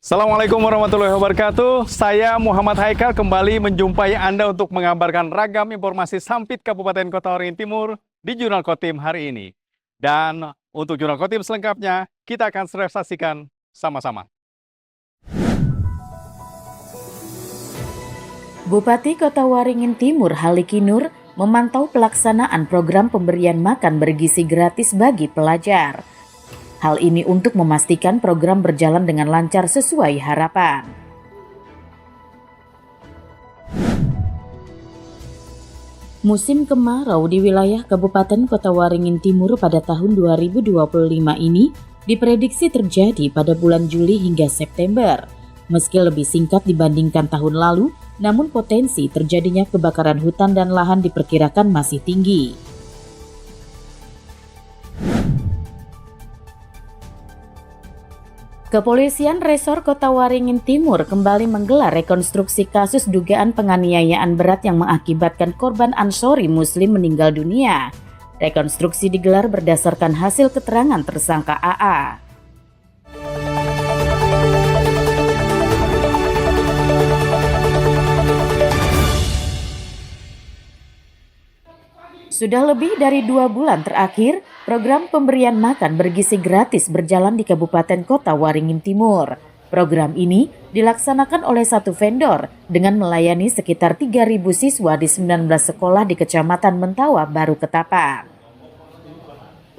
Assalamualaikum warahmatullahi wabarakatuh. Saya Muhammad Haikal kembali menjumpai Anda untuk mengabarkan ragam informasi Sampit Kabupaten Kota Waringin Timur di Jurnal Kotim hari ini. Dan untuk Jurnal Kotim selengkapnya, kita akan saksikan sama-sama. Bupati Kota Waringin Timur Haliki Nur memantau pelaksanaan program pemberian makan bergizi gratis bagi pelajar. Hal ini untuk memastikan program berjalan dengan lancar sesuai harapan. Musim kemarau di wilayah Kabupaten Kota Waringin Timur pada tahun 2025 ini diprediksi terjadi pada bulan Juli hingga September. Meski lebih singkat dibandingkan tahun lalu, namun potensi terjadinya kebakaran hutan dan lahan diperkirakan masih tinggi. Kepolisian Resor Kota Waringin Timur kembali menggelar rekonstruksi kasus dugaan penganiayaan berat yang mengakibatkan korban Ansori Muslim meninggal dunia. Rekonstruksi digelar berdasarkan hasil keterangan tersangka AA. Sudah lebih dari 2 bulan terakhir, program pemberian makan bergizi gratis berjalan di Kabupaten Kota Waringin Timur. Program ini dilaksanakan oleh satu vendor dengan melayani sekitar 3.000 siswa di 19 sekolah di Kecamatan Mentawa, Baru Ketapang.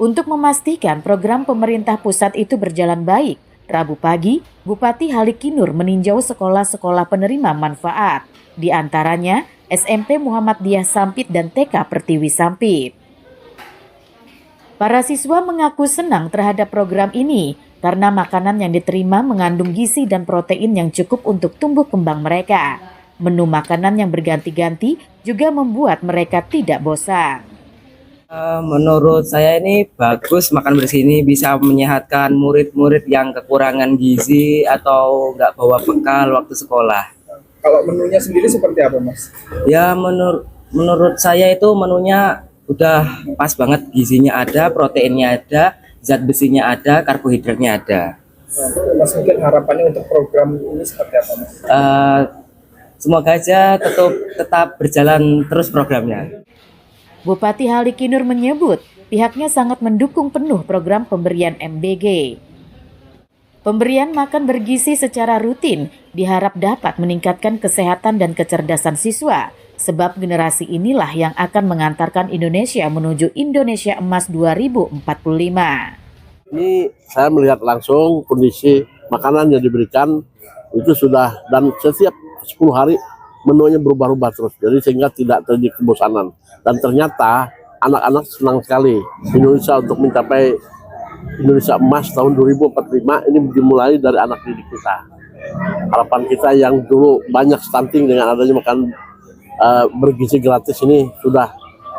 Untuk memastikan program pemerintah pusat itu berjalan baik, Rabu pagi, Bupati Haliki Nur meninjau sekolah-sekolah penerima manfaat, di antaranya SMP Muhammadiyah Sampit dan TK Pertiwi Sampit. Para siswa mengaku senang terhadap program ini karena makanan yang diterima mengandung gizi dan protein yang cukup untuk tumbuh kembang mereka. Menu makanan yang berganti-ganti juga membuat mereka tidak bosan. Menurut saya ini bagus, makan bersih ini bisa menyehatkan murid-murid yang kekurangan gizi atau nggak bawa bekal waktu sekolah. Kalau menunya sendiri seperti apa, Mas? Ya menurut saya itu menunya udah pas banget, gizinya ada, proteinnya ada, zat besinya ada, karbohidratnya ada. Mas, mungkin harapannya untuk program ini seperti apa, Mas? Semoga aja tetap berjalan terus programnya. Bupati Haliki Nur menyebut pihaknya sangat mendukung penuh program pemberian MBG. Pemberian makan bergizi secara rutin diharap dapat meningkatkan kesehatan dan kecerdasan siswa, sebab generasi inilah yang akan mengantarkan Indonesia menuju Indonesia Emas 2045. Ini saya melihat langsung kondisi makanan yang diberikan itu sudah, dan setiap 10 hari menunya berubah-ubah terus, jadi sehingga tidak terjadi kebosanan. Dan ternyata anak-anak senang sekali Indonesia untuk mencapai Indonesia Emas tahun 2045 ini dimulai dari anak didik kita. Harapan kita yang dulu banyak stunting, dengan adanya makan bergizi gratis ini sudah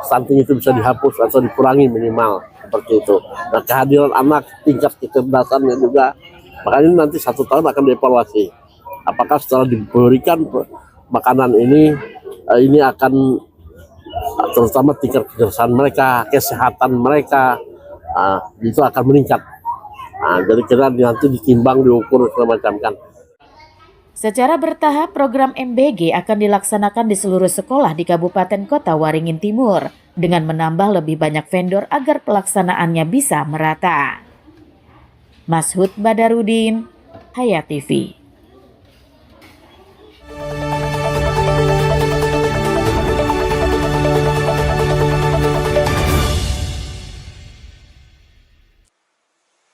stunting itu bisa dihapus atau dikurangi minimal seperti itu. Nah, kehadiran anak, tingkat kecerdasannya juga, makanya nanti 1 tahun akan dievaluasi. Apakah setelah diberikan makanan ini akan terutama tingkat kecerdasan mereka, kesehatan mereka, itu akan meningkat. Jadi kita nanti ditimbang, diukur segala macam kan. Secara bertahap, program MBG akan dilaksanakan di seluruh sekolah di Kabupaten Kota Waringin Timur dengan menambah lebih banyak vendor agar pelaksanaannya bisa merata. Mashud Badarudin, Hayat TV.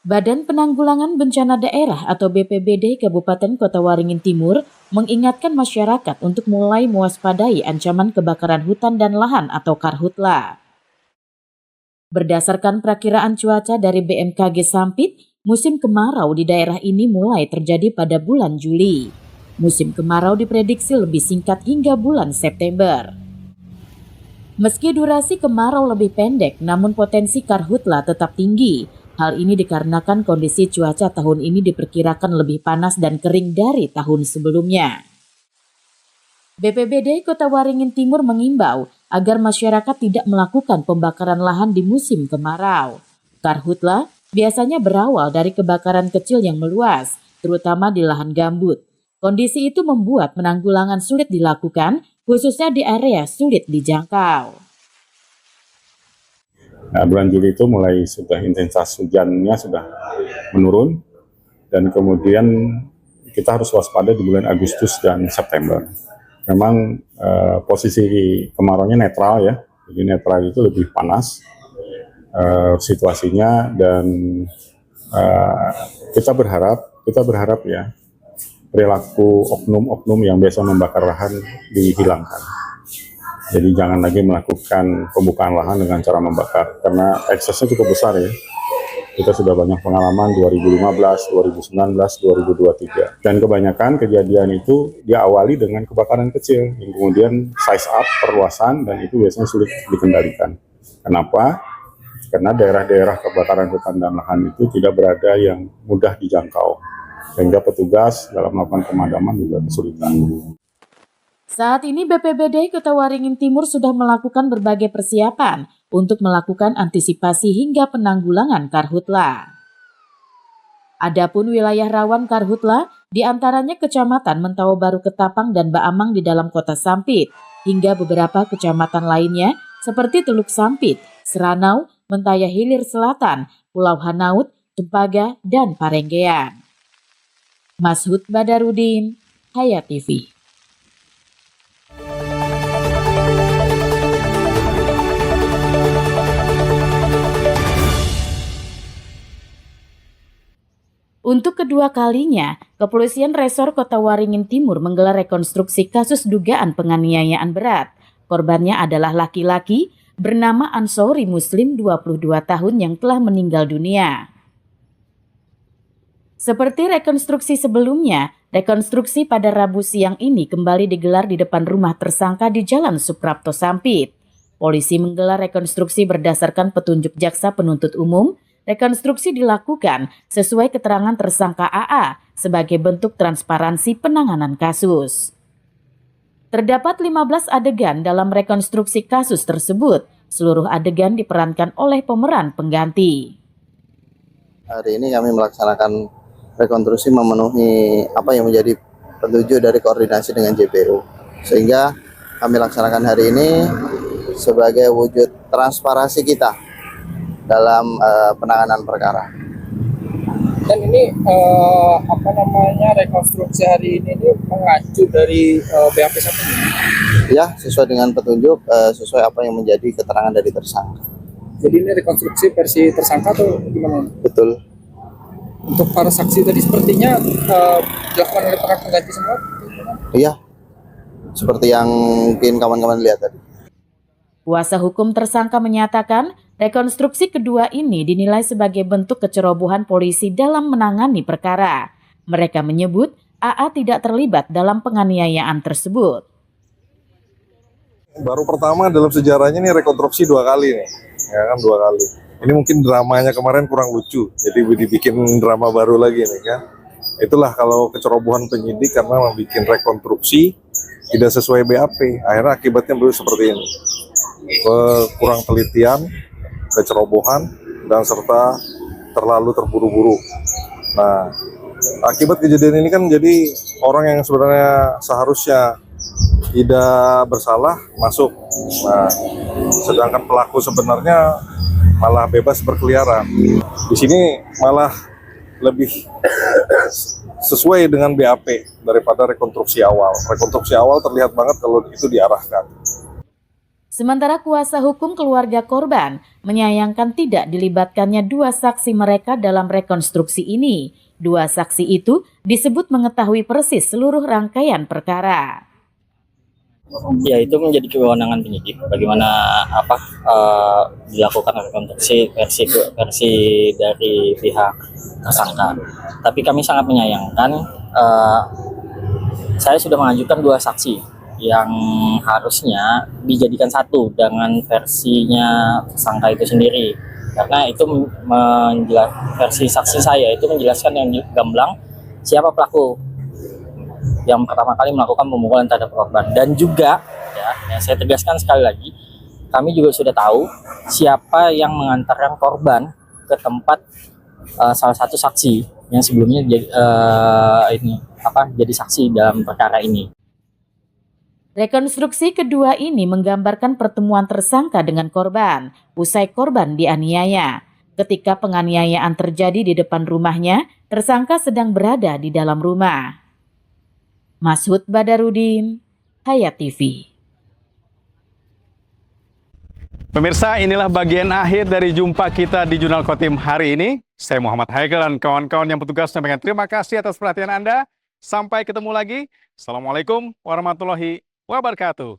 Badan Penanggulangan Bencana Daerah atau BPBD Kabupaten Kota Waringin Timur mengingatkan masyarakat untuk mulai mewaspadai ancaman kebakaran hutan dan lahan atau karhutla. Berdasarkan perakiraan cuaca dari BMKG Sampit, musim kemarau di daerah ini mulai terjadi pada bulan Juli. Musim kemarau diprediksi lebih singkat hingga bulan September. Meski durasi kemarau lebih pendek, namun potensi karhutla tetap tinggi. Hal ini dikarenakan kondisi cuaca tahun ini diperkirakan lebih panas dan kering dari tahun sebelumnya. BPBD Kota Waringin Timur mengimbau agar masyarakat tidak melakukan pembakaran lahan di musim kemarau. Karhutla biasanya berawal dari kebakaran kecil yang meluas, terutama di lahan gambut. Kondisi itu membuat penanggulangan sulit dilakukan, khususnya di area sulit dijangkau. Nah, bulan Juli itu mulai sudah intensitas hujannya sudah menurun, dan kemudian kita harus waspada di bulan Agustus dan September. Memang posisi kemaraunya netral ya, jadi netral itu lebih panas situasinya, dan kita berharap ya perilaku oknum-oknum yang biasa membakar lahan dihilangkan. Jadi jangan lagi melakukan pembukaan lahan dengan cara membakar, karena eksesnya cukup besar ya. Kita sudah banyak pengalaman 2015, 2019, 2023. Dan kebanyakan kejadian itu diawali dengan kebakaran kecil, yang kemudian size up, perluasan, dan itu biasanya sulit dikendalikan. Kenapa? Karena daerah-daerah kebakaran hutan dan lahan itu tidak berada yang mudah dijangkau, sehingga petugas dalam melakukan pemadaman juga kesulitan. Saat ini BPBD Kota Waringin Timur sudah melakukan berbagai persiapan untuk melakukan antisipasi hingga penanggulangan karhutla. Adapun wilayah rawan karhutla diantaranya Kecamatan Mentawa Baru Ketapang dan Baamang di dalam Kota Sampit, hingga beberapa kecamatan lainnya seperti Teluk Sampit, Seranau, Mentaya Hilir Selatan, Pulau Hanaut, Tempaga, dan Parenggean. Mashud Badarudin, Hayat TV. Untuk kedua kalinya, Kepolisian Resor Kota Waringin Timur menggelar rekonstruksi kasus dugaan penganiayaan berat. Korbannya adalah laki-laki bernama Ansori Muslim 22 tahun yang telah meninggal dunia. Seperti rekonstruksi sebelumnya, rekonstruksi pada Rabu siang ini kembali digelar di depan rumah tersangka di Jalan Suprapto Sampit. Polisi menggelar rekonstruksi berdasarkan petunjuk jaksa penuntut umum. Rekonstruksi dilakukan sesuai keterangan tersangka AA sebagai bentuk transparansi penanganan kasus. Terdapat 15 adegan dalam rekonstruksi kasus tersebut. Seluruh adegan diperankan oleh pemeran pengganti. Hari ini kami melaksanakan rekonstruksi memenuhi apa yang menjadi petunjuk dari koordinasi dengan JPU. Sehingga kami laksanakan hari ini sebagai wujud transparansi kita dalam penanganan perkara. Dan ini rekonstruksi hari ini mengacu dari BAP 1. Ya, sesuai dengan petunjuk, sesuai apa yang menjadi keterangan dari tersangka. Jadi ini rekonstruksi versi tersangka atau gimana? Betul. Untuk para saksi tadi sepertinya dilakukan oleh para pengganti semua. Iya, seperti yang mungkin kawan-kawan lihat tadi. Kuasa hukum tersangka menyatakan rekonstruksi kedua ini dinilai sebagai bentuk kecerobohan polisi dalam menangani perkara. Mereka menyebut AA tidak terlibat dalam penganiayaan tersebut. Baru pertama dalam sejarahnya nih rekonstruksi 2 kali nih, ya kan 2 kali. Ini mungkin dramanya kemarin kurang lucu, jadi dibikin drama baru lagi nih kan. Itulah kalau kecerobohan penyidik karena membuat rekonstruksi tidak sesuai BAP, akhirnya akibatnya baru seperti ini. Kurang telitian, kecerobohan, dan serta terlalu terburu-buru. Nah, akibat kejadian ini kan jadi orang yang sebenarnya seharusnya tidak bersalah masuk. Nah, sedangkan pelaku sebenarnya malah bebas berkeliaran. Di sini malah lebih sesuai dengan BAP daripada rekonstruksi awal. Rekonstruksi awal terlihat banget kalau itu diarahkan. Sementara kuasa hukum keluarga korban menyayangkan tidak dilibatkannya 2 saksi mereka dalam rekonstruksi ini. 2 saksi itu disebut mengetahui persis seluruh rangkaian perkara. Ya, itu menjadi kewenangan penyidik bagaimana dilakukan rekonstruksi versi dari pihak tersangka. Tapi kami sangat menyayangkan saya sudah mengajukan 2 saksi yang harusnya dijadikan satu dengan versinya tersangka itu sendiri, karena itu versi saksi saya itu menjelaskan yang gamblang siapa pelaku yang pertama kali melakukan pemukulan terhadap korban, dan juga ya saya tegaskan sekali lagi, kami juga sudah tahu siapa yang mengantarkan korban ke tempat salah satu saksi yang sebelumnya jadi saksi dalam perkara ini. Rekonstruksi kedua ini menggambarkan pertemuan tersangka dengan korban usai korban dianiaya. Ketika penganiayaan terjadi di depan rumahnya, tersangka sedang berada di dalam rumah. Masud Badarudin, Hayat TV. Pemirsa, inilah bagian akhir dari jumpa kita di Jurnal Kotim hari ini. Saya Muhammad Haikal dan kawan-kawan yang bertugas menyampaikan terima kasih atas perhatian Anda. Sampai ketemu lagi. Assalamualaikum warahmatullahi wabarakatuh.